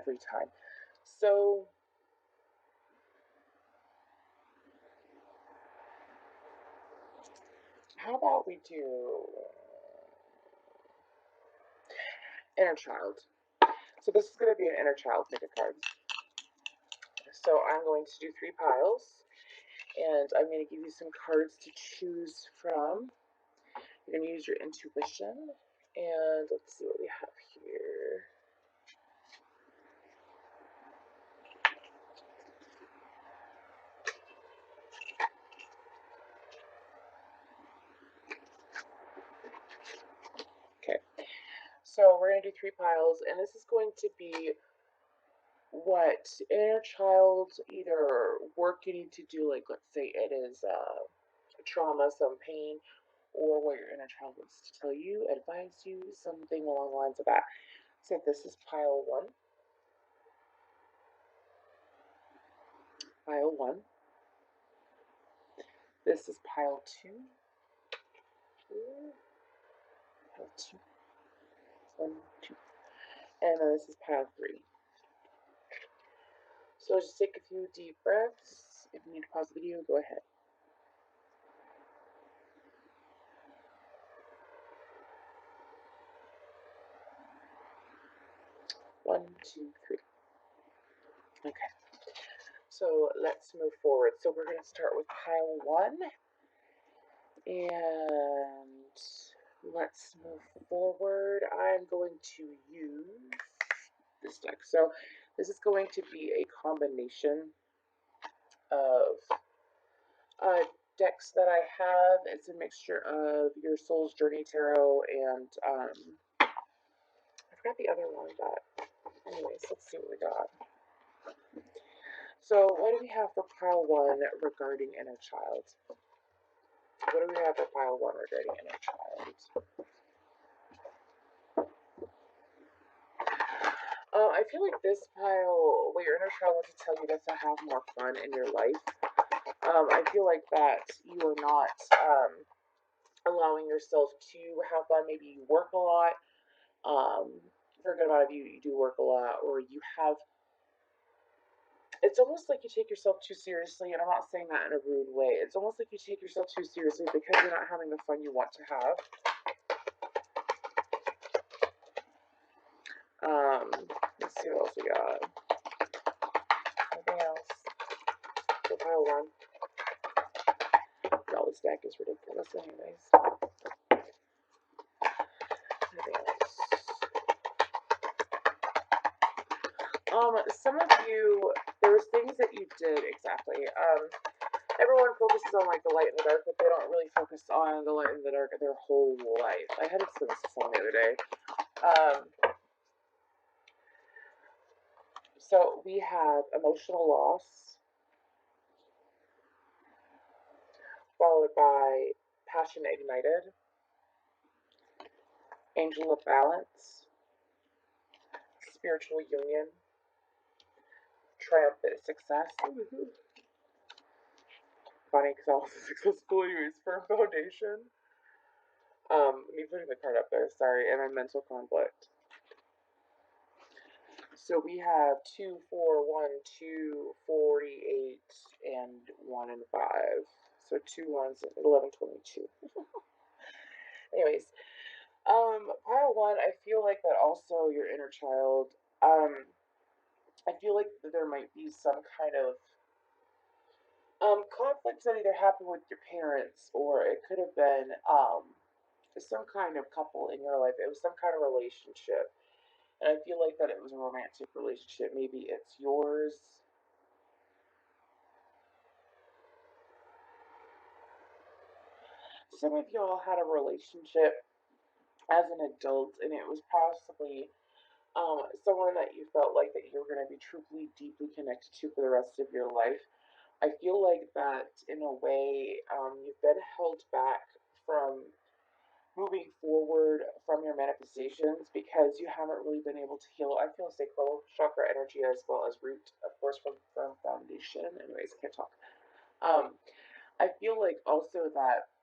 every time. So how about we do inner child? So this is going to be an inner child pick a card. So I'm going to do 3 piles, and I'm going to give you some cards to choose from. You're going to use your intuition, and let's see what we have here. Okay, so we're going to do 3 piles, and this is going to be what inner child either work you need to do, like let's say it is trauma, some pain, or what your inner child wants to tell you, advise you, something along the lines of that. So this is pile 1. Pile 1. This is pile 2. Pile 2. 1, 2. And then this is pile 3. So just take a few deep breaths. If you need to pause the video, go ahead. One, two, three. Okay. So let's move forward. So we're going to start with pile 1. And let's move forward. I'm going to use this deck. So this is going to be a combination of decks that I have. It's a mixture of your Soul's Journey Tarot and I forgot the other one, but anyways, let's see what we got. So what do we have for pile 1 regarding inner child? What do we have for pile 1 regarding inner child? I feel like this pile, what your inner child wants to tell you, that's to have more fun in your life. I feel like that you are not allowing yourself to have fun. Maybe you work a lot. For a good amount of you, you do work a lot, or you have. It's almost like you take yourself too seriously, and I'm not saying that in a rude way. It's almost like you take yourself too seriously because you're not having the fun you want to have. Let's see what else we got. Anything else? So pile 1. No, this deck is ridiculous anyways. Anything else? Some of you, there was things that you did exactly. Everyone focuses on like the light and the dark, but they don't really focus on the light and the dark their whole life. I had to explain this to someone the other day. So we have emotional loss, followed by passion ignited, angel of balance, spiritual union, triumphant success. Funny because I wasn't successful anyways. Firm foundation. Me putting the card up there, sorry, and then mental conflict. So we have 2, 4, 1, 2, 48, and 1 and 5. So 2 ones, 11, 22. Anyways, pile 1, I feel like that also your inner child, I feel like that there might be some kind of conflicts that either happened with your parents or it could have been some kind of couple in your life. It was some kind of relationship. And I feel like that it was a romantic relationship. Maybe it's yours. Some of y'all had a relationship as an adult, and it was possibly someone that you felt like that you were going to be truly, deeply connected to for the rest of your life. I feel like that in a way you've been held back from moving forward from your manifestations because you haven't really been able to heal. I feel sacral chakra energy as well as root, of course, from foundation. Anyways, I can't talk. I feel like also that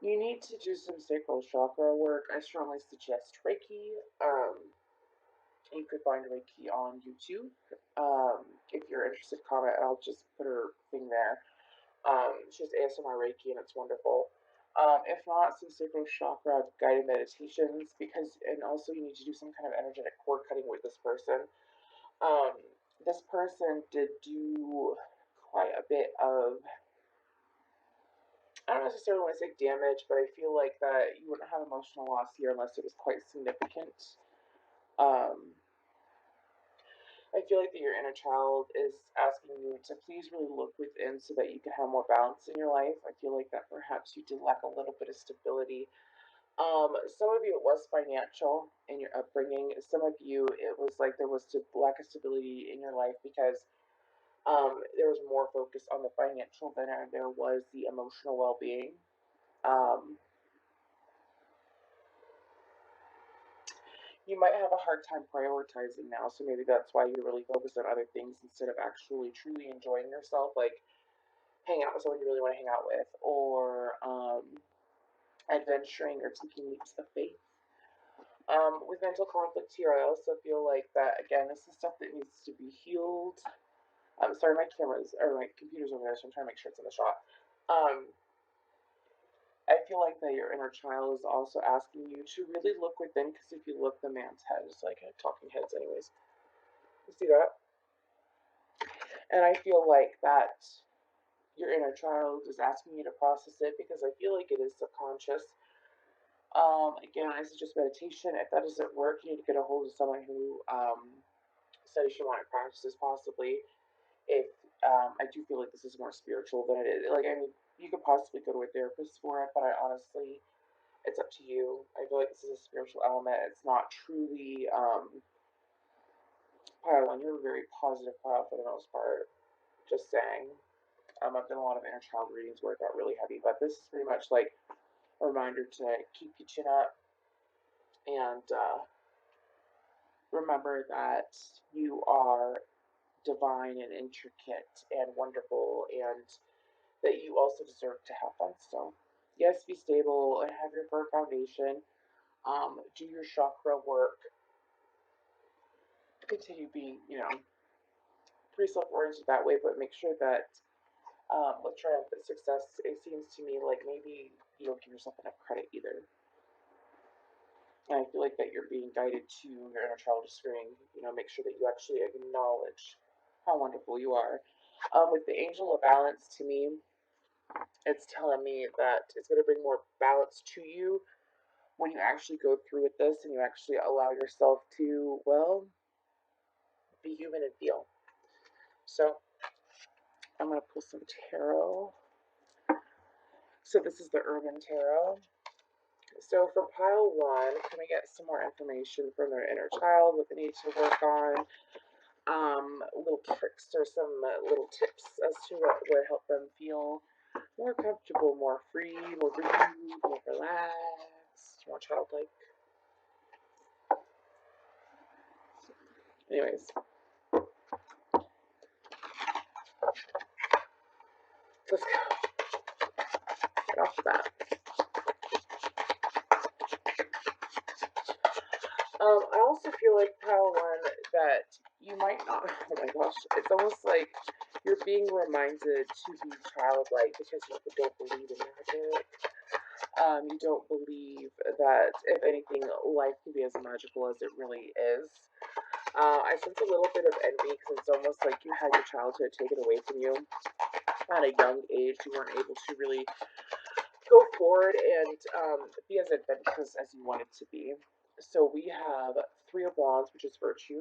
You need to do some sacral chakra work. I strongly suggest Reiki. You could find Reiki on YouTube. If you're interested, comment. I'll just put her thing there. She has ASMR Reiki and it's wonderful. If not, some sacral chakra guided meditations and also you need to do some kind of energetic cord cutting with this person. Um, this person did do quite a bit of, I don't necessarily want to say damage, but I feel like that you wouldn't have emotional loss here unless it was quite significant. Um, I feel like that your inner child is asking you to please really look within so that you can have more balance in your life. I feel like that perhaps you did lack a little bit of stability. Some of you it was financial in your upbringing. Some of you it was like there was lack of stability in your life because there was more focus on the financial than there was the emotional well-being. Um, you might have a hard time prioritizing now, so maybe that's why you really focus on other things instead of actually truly enjoying yourself, like hanging out with someone you really want to hang out with, or adventuring or taking leaps of faith. With mental conflict here, I also feel like that again, this is stuff that needs to be healed. I'm sorry, my camera's or my computer's over there, so I'm trying to make sure it's in the shot. Um, I feel like that your inner child is also asking you to really look within, because if you look, the man's head is like a talking heads, anyways. You see that? And I feel like that your inner child is asking you to process it because I feel like it is subconscious. Again, I suggest meditation. If that doesn't work, you need to get a hold of someone who studies shamanic practices, possibly. If I do feel like this is more spiritual than it is. Like, I mean, you could possibly go to a therapist for it, but I honestly, it's up to you. I feel like this is a spiritual element. It's not truly pile on. You're a very positive pile for the most part. Just saying. I've done a lot of inner child readings where it got really heavy, but this is pretty much like a reminder to keep your chin up and remember that you are divine and intricate and wonderful, and that you also deserve to have fun still. Yes, be stable and have your firm foundation. Do your chakra work. Continue being, pretty self-oriented that way, but make sure that with triumphant success, it seems to me like maybe you don't give yourself enough credit either. And I feel like that you're being guided to your inner child screen. Make sure that you actually acknowledge how wonderful you are. With the angel of balance, to me, it's telling me that it's going to bring more balance to you when you actually go through with this and you actually allow yourself to, well, be human and feel. So I'm going to pull some tarot. So this is the Urban Tarot. So for pile one, can we get some more information from their inner child, what they need to work on? Little tricks or some little tips as to what would help them feel more comfortable, more free, more renewed, more relaxed, more childlike. Anyways, let's go. Get off the bat. I also feel like pile one that you might not. Oh my gosh, it's almost like you're being reminded to be childlike because you don't believe in magic. You don't believe that, if anything, life can be as magical as it really is. I sense a little bit of envy because it's almost like you had your childhood taken away from you at a young age. You weren't able to really go forward and be as adventurous as you wanted to be. So we have Three of Wands, which is virtue.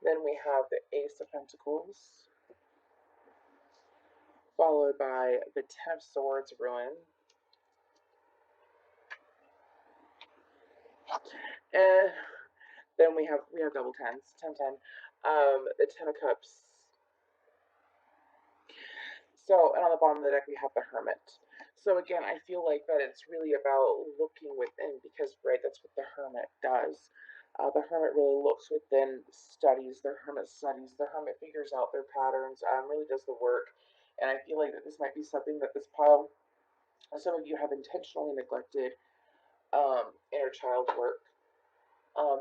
Then we have the Ace of Pentacles, followed by the Ten of Swords, ruin. And then we have double tens, 10, 10. The Ten of Cups. So, and on the bottom of the deck, we have the Hermit. So again, I feel like that it's really about looking within because, right, that's what the Hermit does. The Hermit really looks within, studies, the Hermit figures out their patterns, really does the work. And I feel like that this might be something that this pile, some of you have intentionally neglected inner child work.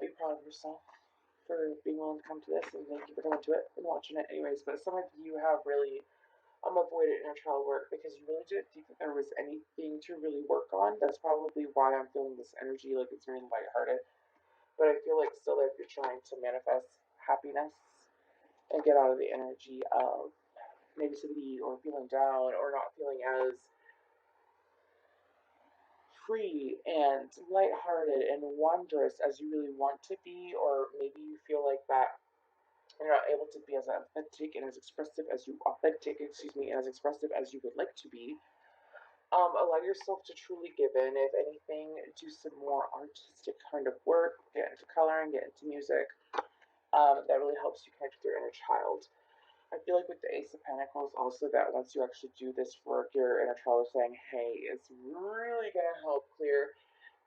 Be proud of yourself for being willing to come to this, and thank you for coming to it and watching it anyways. But some of you have really avoided inner child work because you really didn't think that there was anything to really work on. That's probably why I'm feeling this energy, like it's very lighthearted. But I feel like still that if you're trying to manifest happiness and get out of the energy of negativity or feeling down or not feeling as free and lighthearted and wondrous as you really want to be, or maybe you feel like that you're not able to be as authentic and as expressive as you authentic, excuse me, as expressive as you would like to be. Allow yourself to truly give in. If anything, do some more artistic kind of work. Get into coloring, get into music. That really helps you connect with your inner child. I feel like with the Ace of Pentacles, also that once you actually do this work, your inner child is saying, "Hey, it's really gonna help clear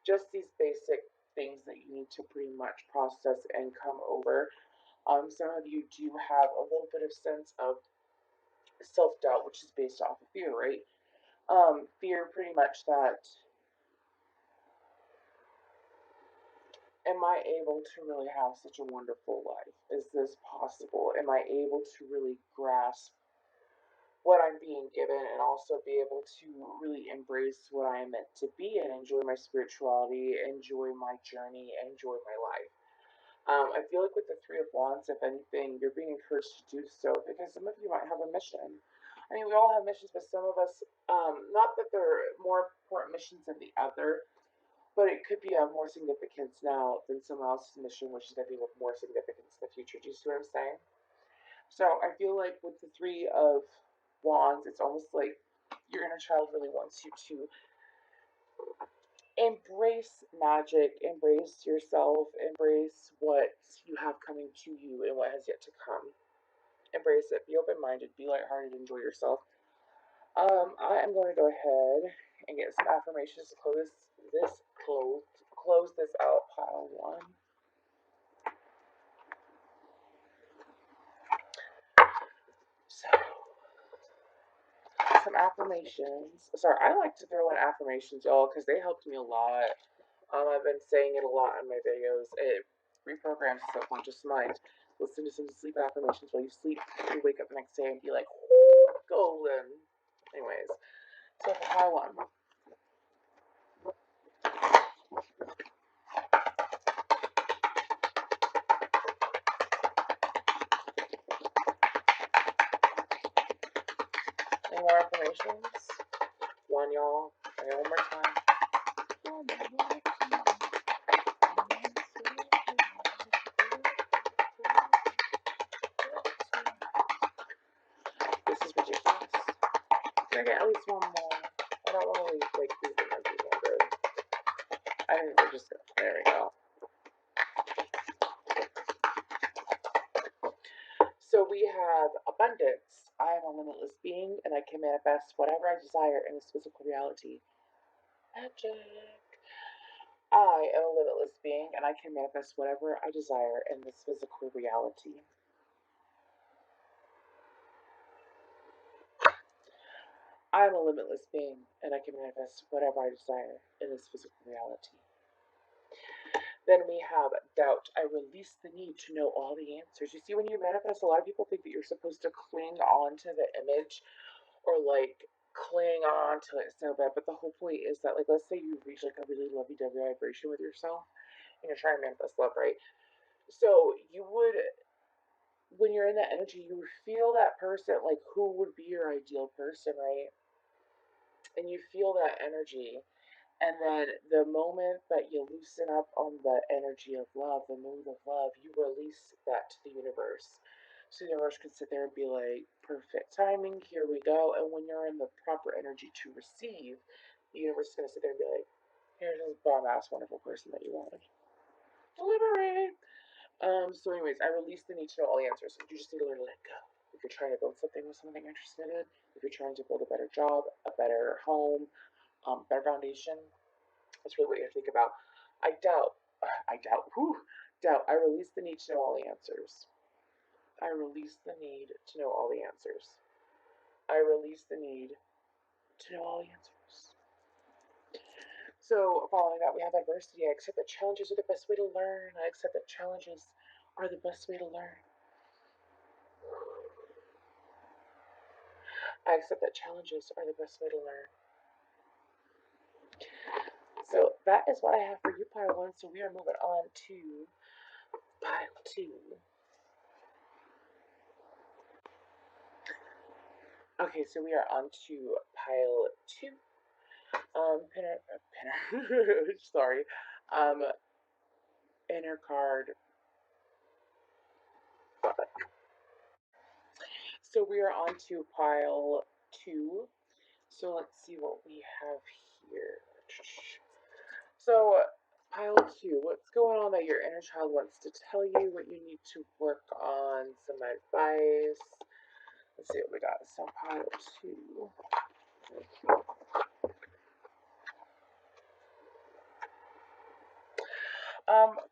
just these basic things that you need to pretty much process and come over." Some of you do have a little bit of sense of self doubt, which is based off of fear, right? Fear pretty much that, am I able to really have such a wonderful life? Is this possible? Am I able to really grasp what I'm being given and also be able to really embrace what I am meant to be and enjoy my spirituality, enjoy my journey, enjoy my life? I feel like with the Three of Wands, if anything, you're being encouraged to do so because some of you might have a mission. I mean, we all have missions, but some of us, not that they're more important missions than the other, but it could be of more significance now than someone else's mission, which is going to be of more significance in the future. Do you see what I'm saying? So I feel like with the Three of Wands, it's almost like your inner child really wants you to embrace magic, embrace yourself, embrace what you have coming to you and what has yet to come. Embrace it. Be open minded. Be lighthearted. Enjoy yourself. I am going to go ahead and get some affirmations to close this out. Pile one. So, some affirmations. Sorry, I like to throw in affirmations, y'all, because they helped me a lot. I've been saying it a lot in my videos. It reprograms the subconscious mind. Listen to some sleep affirmations while you sleep. You wake up the next day and be like, golden. Anyways, so for pile one. Any more affirmations? One, y'all. Okay, one more time. This is ridiculous. Can I get at least one more? I don't want to leave like these energies longer. I think we're just there we go. So we have abundance. I am a limitless being and I can manifest whatever I desire in this physical reality. Magic. I am a limitless being and I can manifest whatever I desire in this physical reality. I am a limitless being and I can manifest whatever I desire in this physical reality. Then we have doubt. I release the need to know all the answers. You see, when you manifest, a lot of people think that you're supposed to cling on to the image or like cling on to it so bad. But the whole point is that, like, let's say you reach like a really lovey-dovey vibration with yourself and you're trying to manifest love, right? So you would, when you're in that energy, you would feel that person, like who would be your ideal person, right? And you feel that energy. And then the moment that you loosen up on the energy of love, the mood of love, you release that to the universe. So the universe can sit there and be like, perfect timing, here we go. And when you're in the proper energy to receive, the universe is going to sit there and be like, here's this bomb ass wonderful person that you wanted. Deliberate. So anyways, I release the need to know all the answers. You just need to learn to let go. If you're trying to build something with something you're interested in, if you're trying to build a better job, a better home, better foundation, that's really what you have to think about. Doubt. I release the need to know all the answers. I release the need to know all the answers. I release the need to know all the answers. So, following that, we have adversity. I accept that challenges are the best way to learn. I accept that challenges are the best way to learn. I accept that challenges are the best way to learn. So, that is what I have for you, pile one. So, we are moving on to pile two. Okay, so we are on to pile two. Sorry. Inner card. So we are on to pile two. So let's see what we have here. So, pile two, what's going on that your inner child wants to tell you, what you need to work on, some advice. Let's see what we got. So, pile two.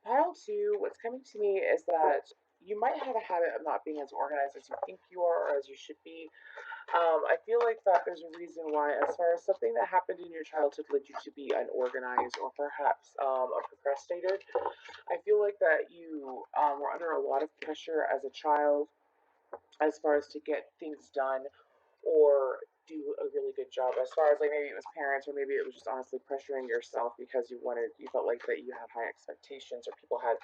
Pile two, what's coming to me is that you might have a habit of not being as organized as you think you are or as you should be. I feel like that there's a reason why, as far as something that happened in your childhood led you to be unorganized or perhaps a procrastinator. I feel like that you were under a lot of pressure as a child, as far as to get things done or do a really good job. As far as like maybe it was parents or maybe it was just honestly pressuring yourself because you felt like that you had high expectations or people had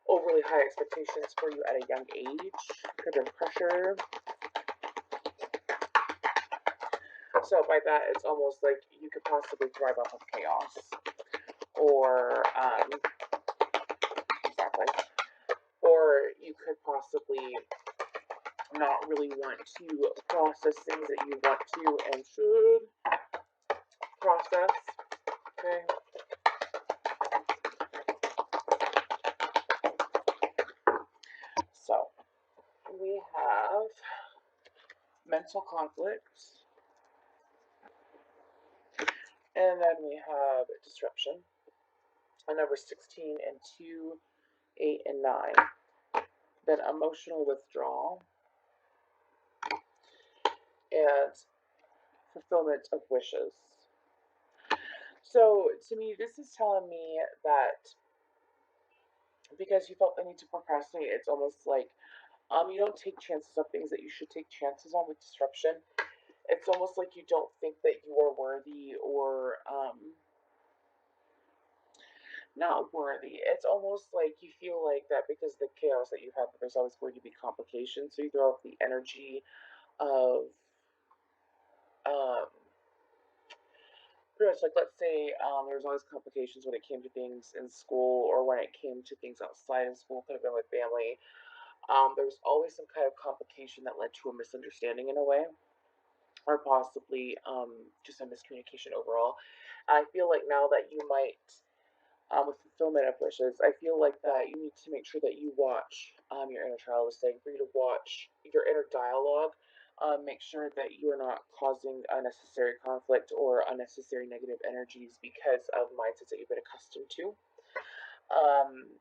overly high expectations for you at a young age. Could have been pressure. So by that, it's almost like you could possibly thrive off of chaos, or exactly, or you could possibly not really want to process things that you want to and should process. Okay. So we have mental conflicts, and then we have disruption. And number 16 and 2, 8 and 9. Then emotional withdrawal and fulfillment of wishes. So to me, this is telling me that because you felt the need to procrastinate, it's almost like you don't take chances of things that you should take chances on with disruption. It's almost like you don't think that you are worthy or not worthy. It's almost like you feel like that because of the chaos that you have, there's always going to be complications. So you throw off the energy of um, pretty much like let's say there was always complications when it came to things in school or when it came to things outside of school, could have been with family. There was always some kind of complication that led to a misunderstanding in a way, or possibly just a miscommunication overall. I feel like now that you might, with fulfillment of wishes, I feel like that you need to make sure that you watch, your inner child is saying for you to watch your inner dialogue. Make sure that you are not causing unnecessary conflict or unnecessary negative energies because of mindsets that you've been accustomed to.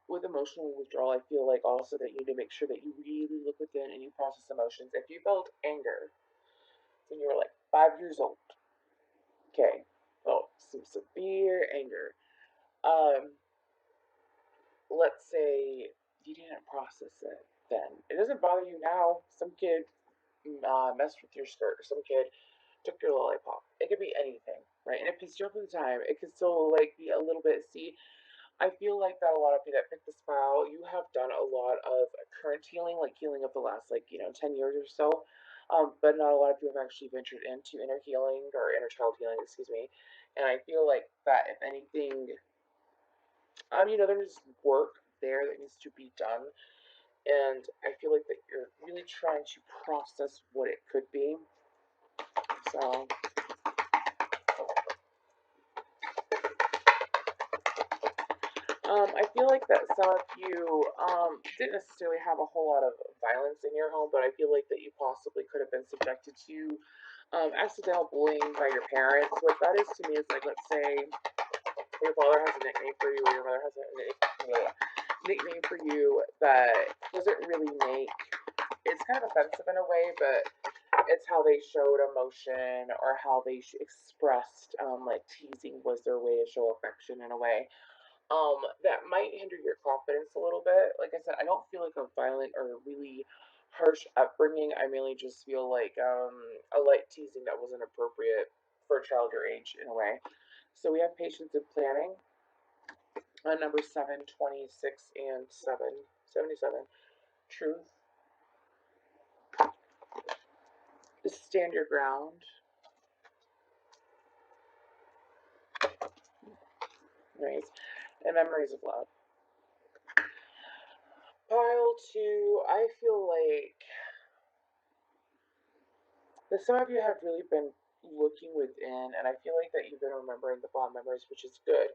With emotional withdrawal, I feel like also that you need to make sure that you really look within and you process emotions. If you felt anger when you were like 5 years old, okay, well, some severe anger. Um, let's say you didn't process it then. It doesn't bother you now. Some kid messed with your skirt, or some kid took your lollipop. It could be anything, right? And it pissed you off at the time. It could still like be a little bit. See, I feel like that a lot of you that pick this file, you have done a lot of current healing, like healing of the last 10 years or so. But not a lot of you have actually ventured into inner healing or inner child healing, excuse me. And I feel like that if anything, there's work there that needs to be done. And I feel like that you're really trying to process what it could be. So I feel like that some of you didn't necessarily have a whole lot of violence in your home, but I feel like that you possibly could have been subjected to accidental bullying by your parents. What that is to me is like, let's say your father has a nickname for you, or your mother has a nickname for you that doesn't really make, it's kind of offensive in a way, but It's how they showed emotion or how they expressed, like teasing was their way to show affection in a way. That might hinder your confidence a little bit. Like I said, I don't feel like a violent or really harsh upbringing. I mainly just feel like a light teasing that wasn't appropriate for a child your age in a way. So we have patience and planning on number 726 and 777. Truth. Stand your ground. Right. And memories of love. Pile two, I feel like that some of you have really been looking within, and I feel like that you've been remembering the fond memories, which is good.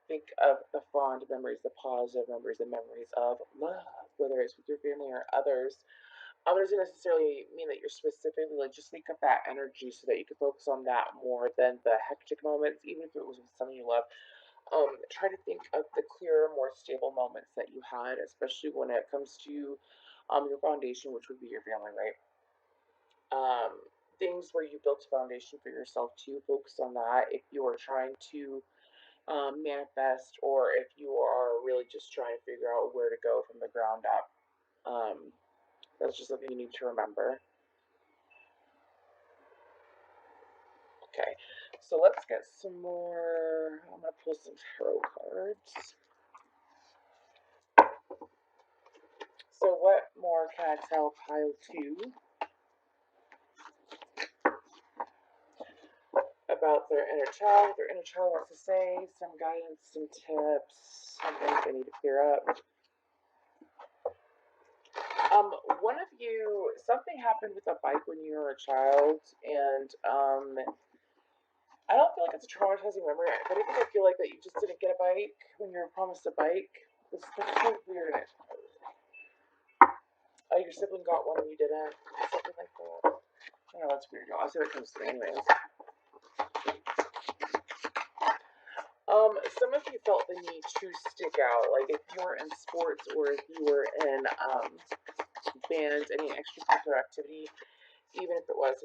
Think of the fond memories, the positive memories, the memories of love, whether it's with your family or others. Doesn't necessarily mean that you're specifically like just think of that energy so that you can focus on that more than the hectic moments, even if it was with someone you love. Try to think of the clearer, more stable moments that you had, especially when it comes to your foundation, which would be your family, right? um, Things where you built a foundation for yourself to focus on that if you are trying to manifest or if you are really just trying to figure out where to go from the ground up. That's just something you need to remember. Okay, so let's get some more. I'm going to pull some tarot cards. So, what more can I tell pile two about their inner child? Their inner child wants to say some guidance, some tips, some things they need to clear up. One of you, something happened with a bike when you were a child, and I don't feel like it's a traumatizing memory. If anything, I feel like that you just didn't get a bike when you were promised a bike. That's so weird. Your sibling got one and you didn't. Something like that. I know that's weird, y'all. I'll see what comes through anyways. Some of you felt the need to stick out, like if you were in sports or if you were in bands, any extracurricular activity, even if it was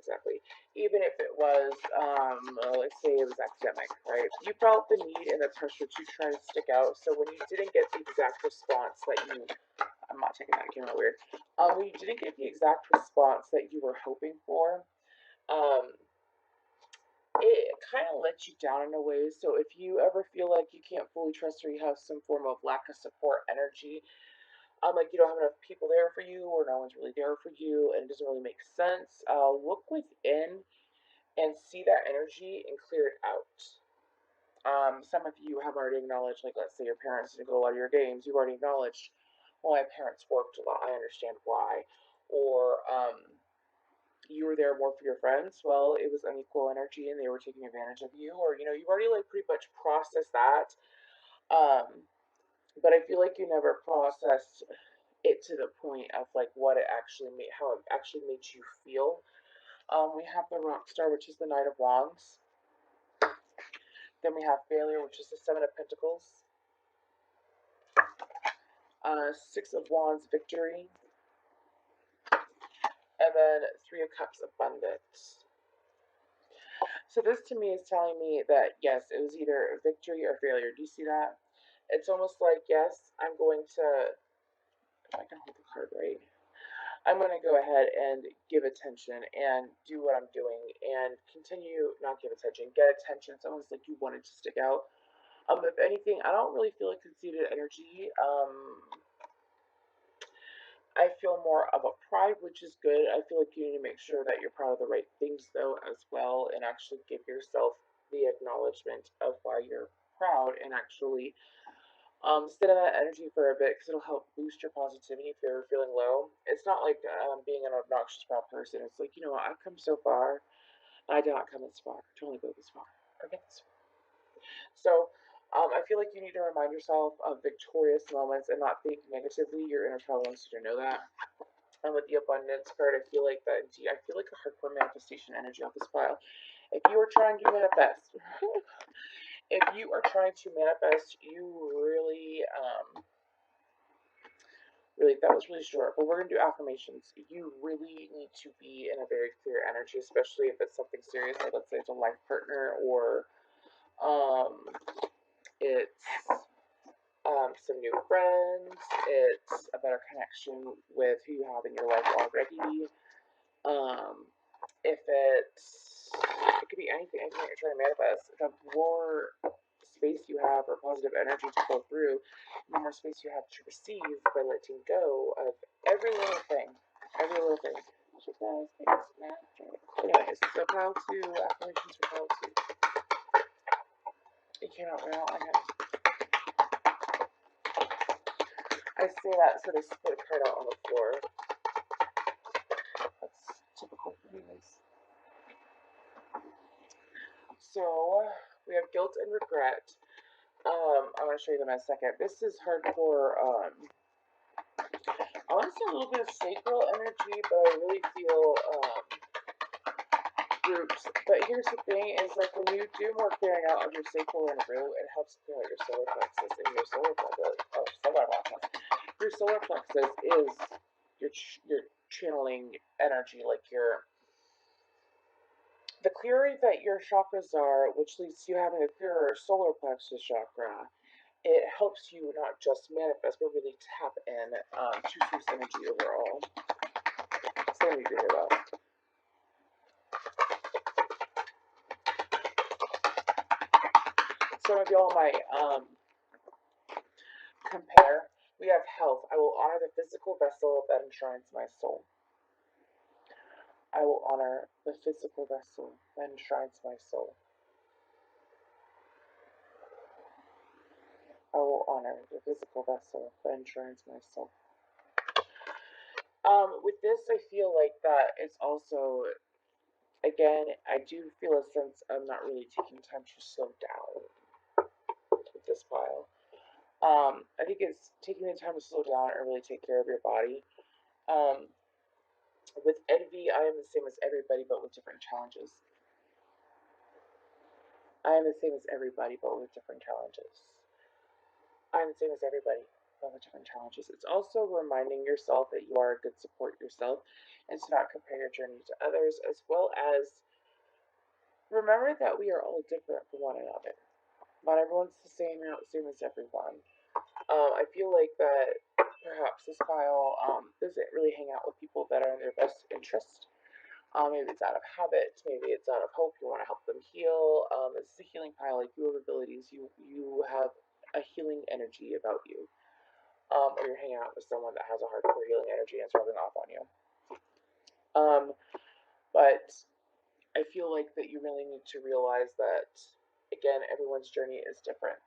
let's say it was academic, right? You felt the need and the pressure to try to stick out. So when you didn't get the exact response that you, I'm not taking that, it came out weird. When you didn't get the exact response that you were hoping for, it kind of lets you down in a way. So if you ever feel like you can't fully trust or you have some form of lack of support energy, like you don't have enough people there for you or no one's really there for you and it doesn't really make sense, look within and see that energy and clear it out. Some of you have already acknowledged, like let's say your parents didn't go to a lot of your games, you've already acknowledged, well, my parents worked a lot, I understand why. Or you were there more for your friends, well, it was unequal energy and they were taking advantage of you, or you've already like pretty much processed that. Um, but I feel like you never processed it to the point of like what it actually made, how it actually made you feel. We have the rock star, which is the Knight of Wands. Then we have failure, which is the Seven of Pentacles. Six of Wands, victory. And then Three of Cups, abundance. So this to me is telling me that yes, it was either victory or failure. Do you see that? It's almost like, yes, I'm going to, if I can hold the card right, I'm going to go ahead and give attention and do what I'm doing and continue, not give attention, get attention. It's almost like you wanted to stick out. If anything, I don't really feel like conceited energy. I feel more of a pride, which is good. I feel like you need to make sure that you're proud of the right things, though, as well, and actually give yourself the acknowledgement of why you're proud and actually sit in that energy for a bit because it'll help boost your positivity if you're feeling low. It's not like being an obnoxious proud person. It's like, you know what, I've come so far, and I did not come this far to only go this far or get this far. So I feel like you need to remind yourself of victorious moments and not think negatively. Your inner child wants you to know that. And with the abundance card, I feel like that. I feel like a hardcore manifestation energy off this pile. If you are trying to manifest, if you are trying to manifest, you really Really, that was really short, but we're gonna do affirmations. You really need to be in a very clear energy, especially if it's something serious, like let's say it's a life partner or um, it's some new friends, it's a better connection with who you have in your life already. Um, if it could be anything that you're trying to manifest. The more space you have or positive energy to flow through, the more space you have to receive by letting go of every little thing. Every little thing. Anyways, so pile two, affirmations for pile two. It came out right out like it. I say that so they spit a card out on the floor. That's typical for me. So we have guilt and regret. I want to show you them in a second. This is hardcore. I want to say a little bit of sacral energy, but I really feel roots. But here's the thing: is like when you do more clearing out of your sacral and root, it helps clear out your solar plexus. And your solar plexus, your solar plexus is your channeling energy, like your the clearer that your chakras are, which leads to you having a clearer solar plexus chakra, it helps you not just manifest, but really tap in to source energy overall. So let me figure it out. Some of y'all might compare. We have health. I will honor the physical vessel that enshrines my soul. I will honor the physical vessel that enshrines my soul. I will honor the physical vessel that enshrines my soul. With this, I feel like that it's also, again, I do feel a sense of not really taking time to slow down with this pile. I think it's taking the time to slow down and really take care of your body. Um, with envy, I am the same as everybody, but with different challenges. I am the same as everybody, but with different challenges. I am the same as everybody, but with different challenges. It's also reminding yourself that you are a good support yourself and to not compare your journey to others, as well as remember that we are all different from one another. Not everyone's the same as everyone. I feel like that perhaps this file doesn't really hang out with people that are in their best interest. Maybe it's out of habit. Maybe it's out of hope. You want to help them heal. It's a healing pile. Like you have abilities. You have a healing energy about you. Or you're hanging out with someone that has a hardcore healing energy and it's rubbing off on you. But I feel like that you really need to realize that, again, everyone's journey is different.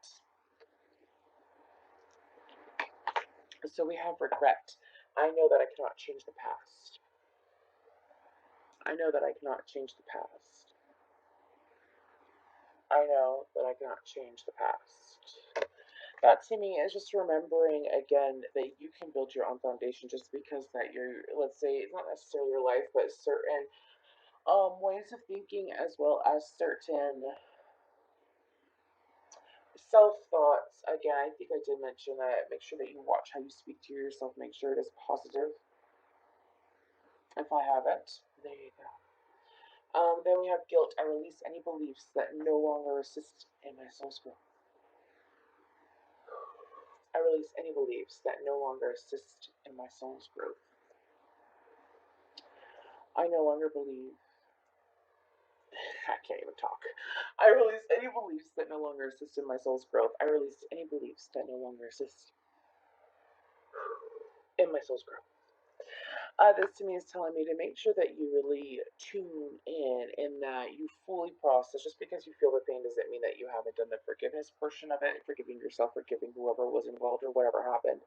So we have regret. I know that I cannot change the past. I know that I cannot change the past. I know that I cannot change the past. That to me is just remembering again that you can build your own foundation just because that you're, let's say, it's not necessarily your life, but certain ways of thinking as well as certain self thoughts. Again, I think I did mention that. Make sure that you watch how you speak to yourself. Make sure it is positive. If I haven't, there you go. Then we have guilt. I release any beliefs that no longer assist in my soul's growth. I release any beliefs that no longer assist in my soul's growth. I no longer believe. I can't even talk. I release any beliefs that no longer assist in my soul's growth. I release any beliefs that no longer assist in my soul's growth. This to me is telling me to make sure that you really tune in and that you fully process. Just because you feel the pain doesn't mean that you haven't done the forgiveness portion of it, forgiving yourself, forgiving whoever was involved or whatever happened.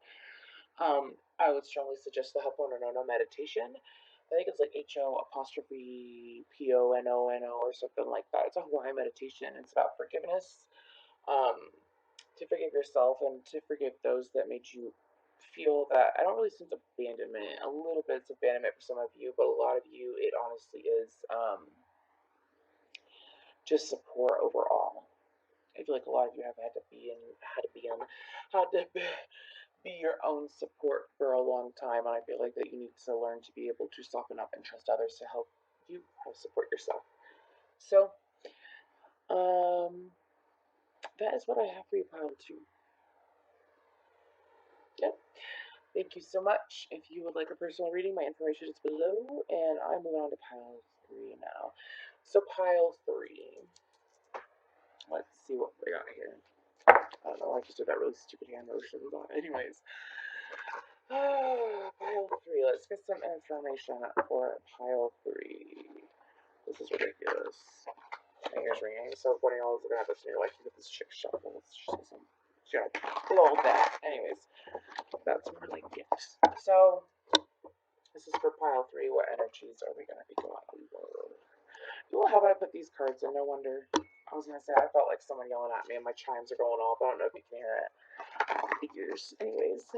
I would strongly suggest the Ho'oponopono meditation. I think it's like HO apostrophe PONONO or something like that. It's a Hawaiian meditation. It's about forgiveness, to forgive yourself and to forgive those that made you feel that. I don't really sense abandonment. A little bit it's abandonment for some of you, but a lot of you, it honestly is just support overall. I feel like a lot of you have had to be be your own support for a long time, and I feel like that you need to learn to be able to soften up and trust others to help you help support yourself. So, um, that is what I have for you, pile two. Yep. Thank you so much. If you would like a personal reading, my information is below, and I'm moving on to pile three now. So, pile three. Let's see what we got here. I don't know, I just did that really stupid hand motion, but anyways. Pile three. Let's get some information for pile three. This is ridiculous. My ears ringing, so if one of y'all is looking at this and you're like, you get this chick shuffle. It's just some, you know, little that. Anyways, that's more like gifts. So, this is for pile three. What energies are we going to be going over? Well, how about I put these cards in? No wonder. I was going to say, I felt like someone yelling at me and my chimes are going off. I don't know if you can hear it. Figures. Anyways.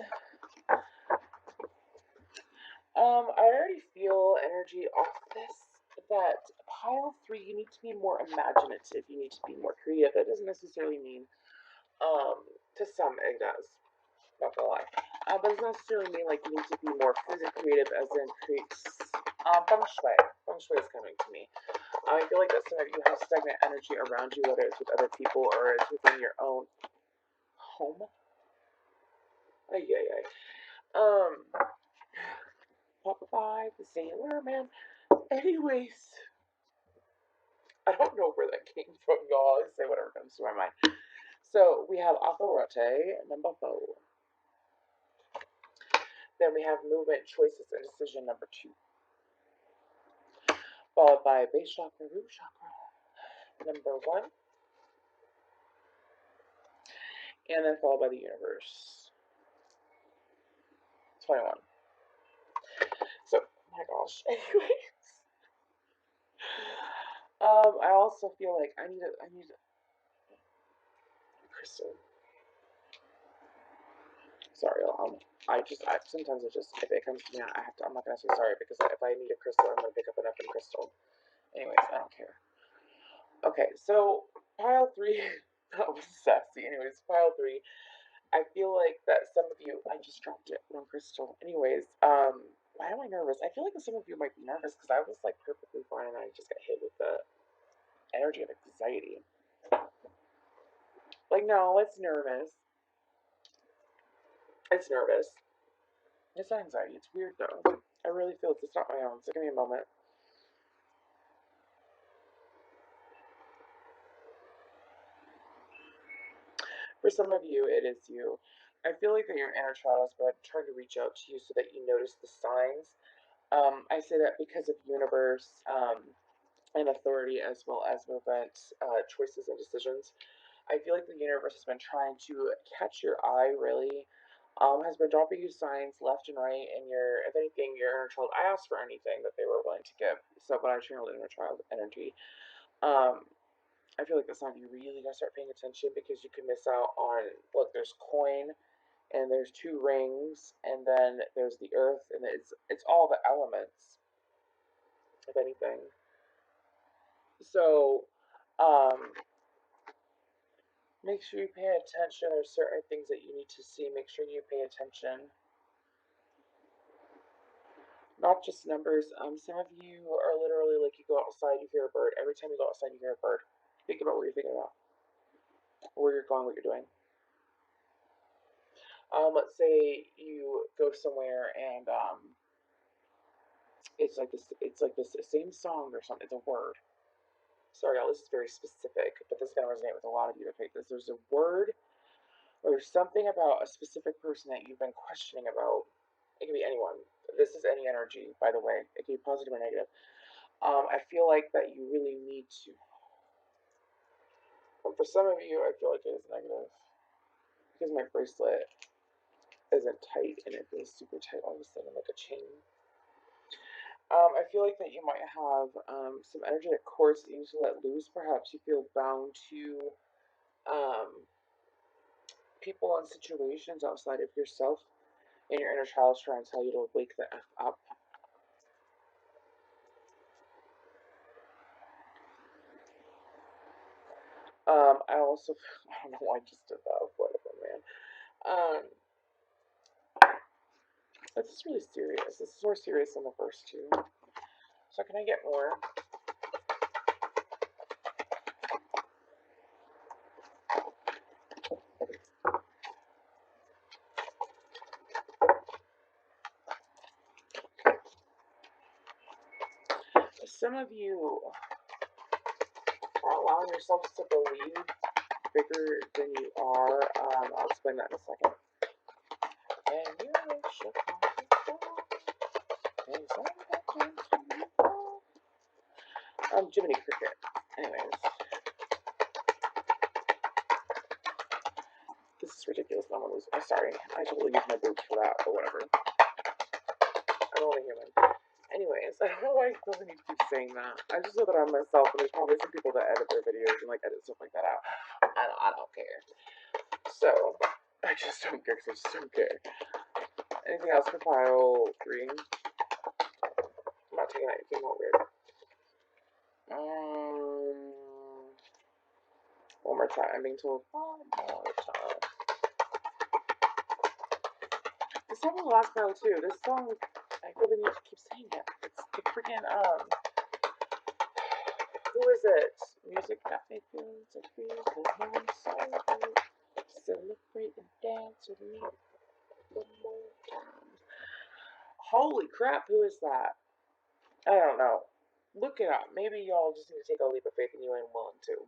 I already feel energy off this. That pile three, you need to be more imaginative. You need to be more creative. That doesn't necessarily mean, to some it does. Not gonna lie. But it doesn't necessarily mean like you need to be more physically creative, as in create feng shui. Feng shui is coming to me. I feel like that some of you have stagnant energy around you, whether it's with other people or it's within your own home. Ay, ay, ay. Papa Five, the Sailor Man. Anyways, I don't know where that came from, y'all. I say whatever comes to my mind. So we have authority, number 4. Then we have movement, choices, and decision, number 2. Followed by base chakra, root chakra, number 1. And then followed by the universe, 21. So, oh my gosh. Anyways, I also feel like I need a crystal. Sorry, sometimes it just, if it comes to me, I'm not gonna say sorry, because if I need a crystal, I'm gonna pick up an effing crystal. Anyways, I don't care. Okay, so pile three, that was sassy. Anyways, pile three, I feel like that some of you, I just dropped it, wrong crystal. Anyways, why am I nervous? I feel like some of you might be nervous because I was like perfectly fine and I just got hit with the energy of anxiety. Like, no, it's nervous. It's nervous. It's not anxiety. It's weird though. I really feel it's not my own. So give me a moment. For some of you, it is you. I feel like that your inner child has been trying to reach out to you so that you notice the signs. I say that because of universe, and authority, as well as movement, choices, and decisions. I feel like the universe has been trying to catch your eye, really. Has been dropping you signs left and right, and if anything, your inner child. I asked for anything that they were willing to give. So, when I channeled inner child energy, um, I feel like that's time you really gotta start paying attention, because you can miss out on. Look, there's coin, and there's 2 rings, and then there's the earth, and it's all the elements, if anything. So, um, make sure you pay attention. There's certain things that you need to see. Make sure you pay attention. Not just numbers. Some of you are literally like, you go outside, you hear a bird. Every time you go outside, you hear a bird. Think about what you're thinking about, where you're going, what you're doing. Let's say you go somewhere and it's like this. It's like this same song or something. It's a word. Sorry, y'all. This is very specific, but this is gonna resonate with a lot of you. Okay, there's a word or something about a specific person that you've been questioning about. It can be anyone. This is any energy, by the way. It can be positive or negative. I feel like that you really need to. And for some of you, I feel like it is negative, because my bracelet isn't tight and it feels super tight all of a sudden, like a chain. I feel like that you might have some energetic cords that you need to let loose. Perhaps you feel bound to people and situations outside of yourself, and your inner child is trying to tell you to wake the F up. I also, I don't know why I just did that, whatever, man. This is really serious. This is more serious than the first two. So can I get more? Some of you are allowing yourselves to believe bigger than you are. I'll explain that in a second. And you should Jiminy Cricket. Anyways. This is ridiculous. No one was. I'm sorry. I totally used my boobs for that, but whatever. I'm only human. Anyways, I don't know why I feel the need to keep saying that. I just know that I'm myself, and there's probably some people that edit their videos and like edit stuff like that out. I don't care. So I just don't care because I just don't care. Anything else for pile 3? I'm not taking that. It came out weird. One more time. I'm being told one more time. This song was the last pile too. This song, I feel the need to keep saying it. It's the freaking who is it? Music got me feeling so free, cause I'm so good. Celebrate and dance with me one more time. Holy crap, who is that? I don't know. Look it up. Maybe y'all just need to take a leap of faith and you ain't willing to.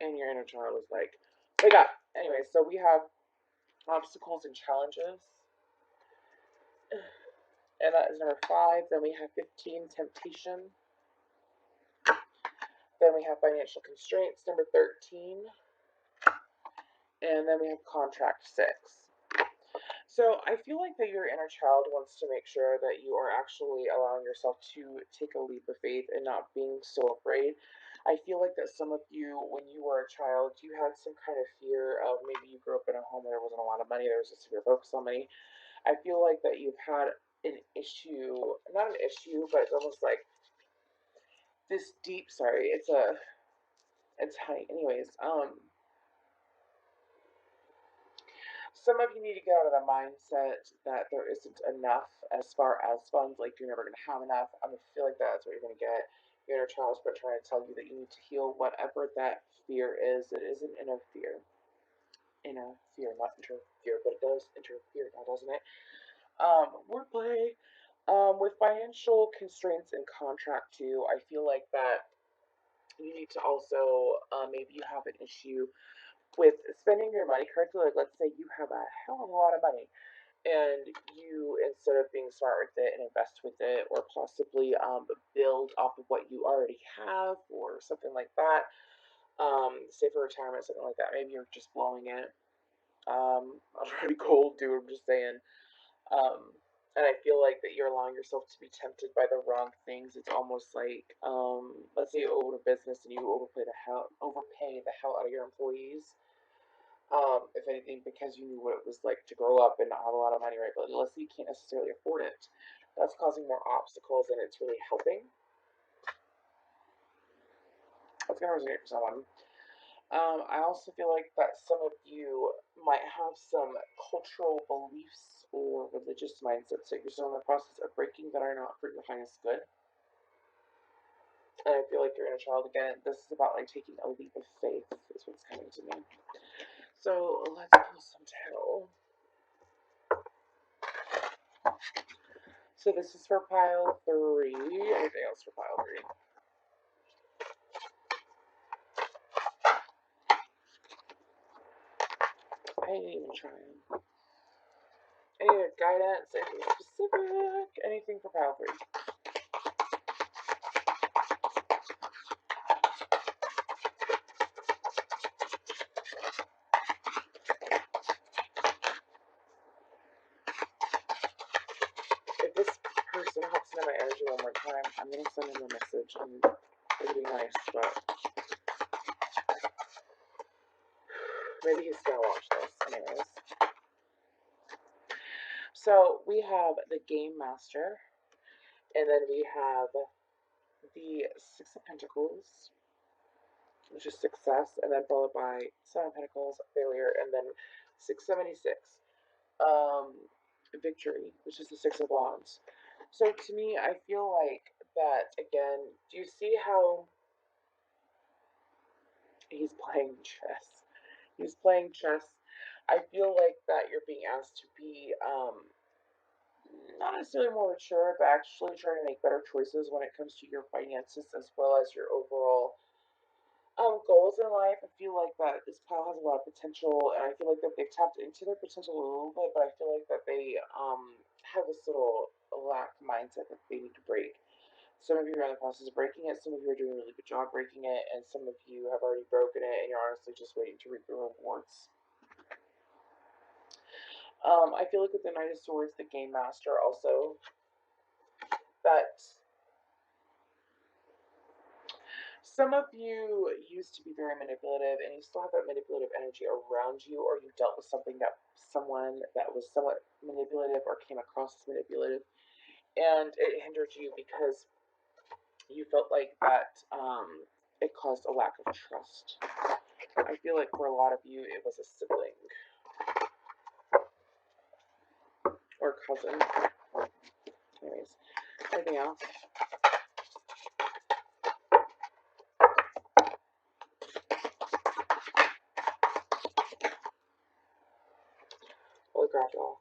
And your inner child is like, wake up. Anyway, so we have obstacles and challenges. And that is number 5. Then we have 15, temptation. Then we have financial constraints, number 13. And then we have contract 6. So I feel like that your inner child wants to make sure that you are actually allowing yourself to take a leap of faith and not being so afraid. I feel like that some of you, when you were a child, you had some kind of fear of maybe you grew up in a home where there wasn't a lot of money, there was a severe focus on money. I feel like that you've had an issue, not an issue, but it's almost like this deep, sorry, it's honey. Anyways, some of you need to get out of the mindset that there isn't enough as far as funds, like you're never going to have enough. I feel like that's what you're going to get. Your inner child's been trying to tell you that you need to heal whatever that fear is. It isn't inner fear. Inner fear, not interfere, but it does interfere now, doesn't it? Wordplay. With financial constraints and contract too, I feel like that you need to also, maybe you have an issue with spending your money correctly. Like, let's say you have a hell of a lot of money, and you, instead of being smart with it and invest with it, or possibly build off of what you already have, or something like that. Say for retirement, something like that. Maybe you're just blowing it. I'm pretty cold, dude. I'm just saying. Um, and I feel like that you're allowing yourself to be tempted by the wrong things. It's almost like, let's say you own a business and you overpay the hell out of your employees. If anything, because you knew what it was like to grow up and not have a lot of money, right? But let's say you can't necessarily afford it. That's causing more obstacles than it's really helping. That's gonna resonate for someone. I also feel like that some of you might have some cultural beliefs or religious mindsets that you're still in the process of breaking that are not for your highest good. And I feel like your inner child, again, this is about like taking a leap of faith, is what's coming to me. So let's pull some tarot. So this is for pile 3. Anything else for pile 3? I ain't even trying. Any other guidance? Anything specific? Anything for pile 3? If this person hops into my energy one more time, I'm gonna send him a message and it'll be nice, but maybe he's gonna watch this anyways. So we have the Game Master, and then we have the Six of Pentacles, which is success, and then followed by Seven of Pentacles, failure, and then 676. victory, which is the Six of Wands. So to me, I feel like that again. Do you see how he's playing chess? He's playing chess. I feel like that you're being asked to be not necessarily more mature, but actually trying to make better choices when it comes to your finances as well as your overall goals in life. I feel like that this pile has a lot of potential, and I feel like that they've tapped into their potential a little bit, but I feel like that they have this little lack mindset that they need to break. Some of you are in the process of breaking it. Some of you are doing a really good job breaking it, and some of you have already broken it, and you're honestly just waiting to reap the rewards. I feel like with the Knight of Swords, the Game Master also, that some of you used to be very manipulative, and you still have that manipulative energy around you, or you dealt with someone that was somewhat manipulative or came across as manipulative, and it hindered you because you felt like that it caused a lack of trust. I feel like for a lot of you, it was a sibling or cousin. Anyways, anything else? Holy crap, y'all.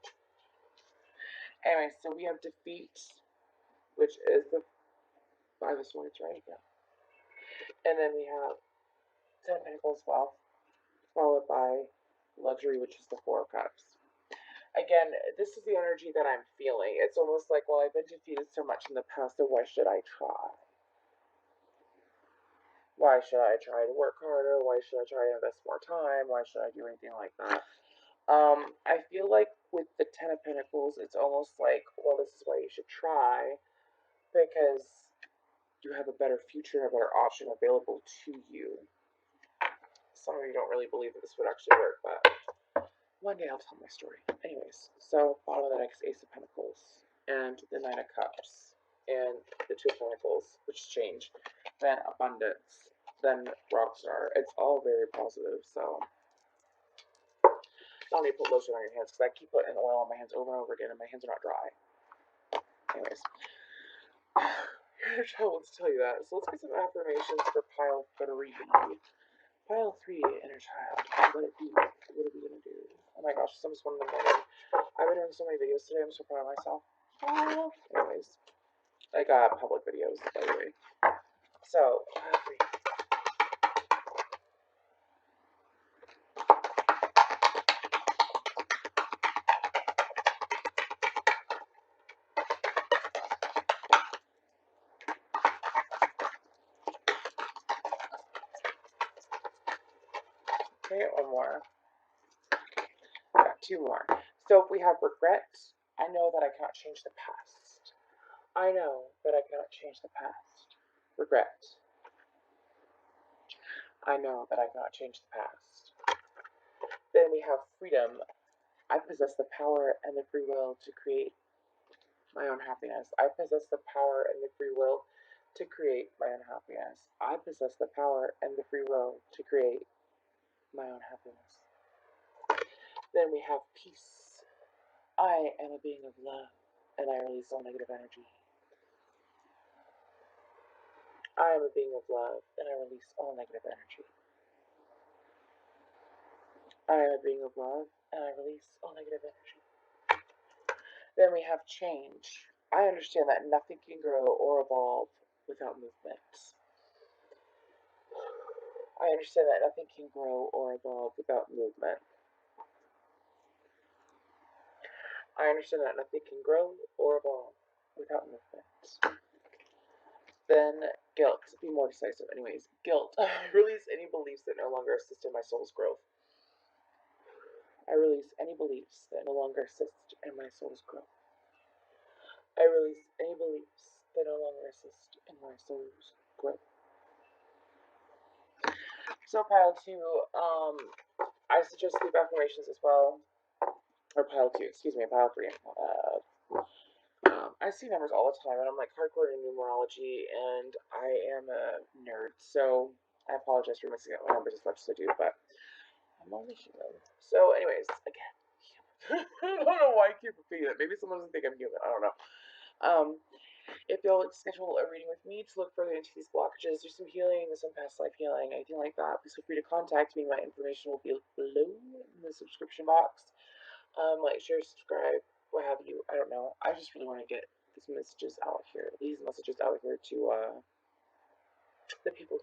Anyway, so we have defeat, which is the Five of Swords, right? Yeah. And then we have Ten of Pentacles, Wealth, followed by Luxury, which is the Four of Cups. Again, this is the energy that I'm feeling. It's almost like, well, I've been defeated so much in the past, so why should I try? Why should I try to work harder? Why should I try to invest more time? Why should I do anything like that? I feel like with the Ten of Pentacles, it's almost like, well, this is why you should try, because you have a better future, a better option available to you. Some of you don't really believe that this would actually work, but one day I'll tell my story. Anyways, so bottom of the deck is Ace of Pentacles, and the Nine of Cups, and the Two of Pentacles, which change, then Abundance, then Rockstar. It's all very positive, so I don't need to put lotion on your hands, because I keep putting oil on my hands over and over again, and my hands are not dry. Anyways, your child wants to tell you that. So let's get some affirmations for pile 3. Pile 3, inner child. Let it be. What are we gonna do? Oh my gosh, it's almost 1 in the morning. I've been doing so many videos today. I'm so proud of myself. Anyways, like public videos, by the way. So, pile 3. Okay, one more. Got 2 more. So if we have regret, I know that I cannot change the past. I know that I cannot change the past. Regret. I know that I cannot change the past. Then we have freedom. I possess the power and the free will to create my own happiness. I possess the power and the free will to create my own happiness. I possess the power and the free will to create my own happiness. Then we have peace. I am a being of love, and I release all negative energy. I am a being of love, and I release all negative energy. I am a being of love, and I release all negative energy. Then we have change. I understand that nothing can grow or evolve without movement. I understand that nothing can grow or evolve without movement. I understand that nothing can grow or evolve without movement. Then guilt. Be more decisive. Anyways, guilt. I release any beliefs that no longer assist in my soul's growth. I release any beliefs that no longer assist in my soul's growth. I release any beliefs that no longer assist in my soul's growth. So pile 2, I suggest sleep affirmations as well. Or pile 2, excuse me, pile 3. I see numbers all the time, and I'm like hardcore in numerology, and I am a nerd, so I apologize for mixing up my numbers as much as I do, but I'm only human. So anyways, again, I don't know why I keep repeating that. Maybe someone doesn't think I'm human. I don't know. Um, if you'll schedule a reading with me to look further into these blockages, do some healing, some past life healing, anything like that, please feel free to contact me. My information will be below in the subscription box. Like, share, subscribe, what have you. I don't know. I just really want to get these messages out here to the people.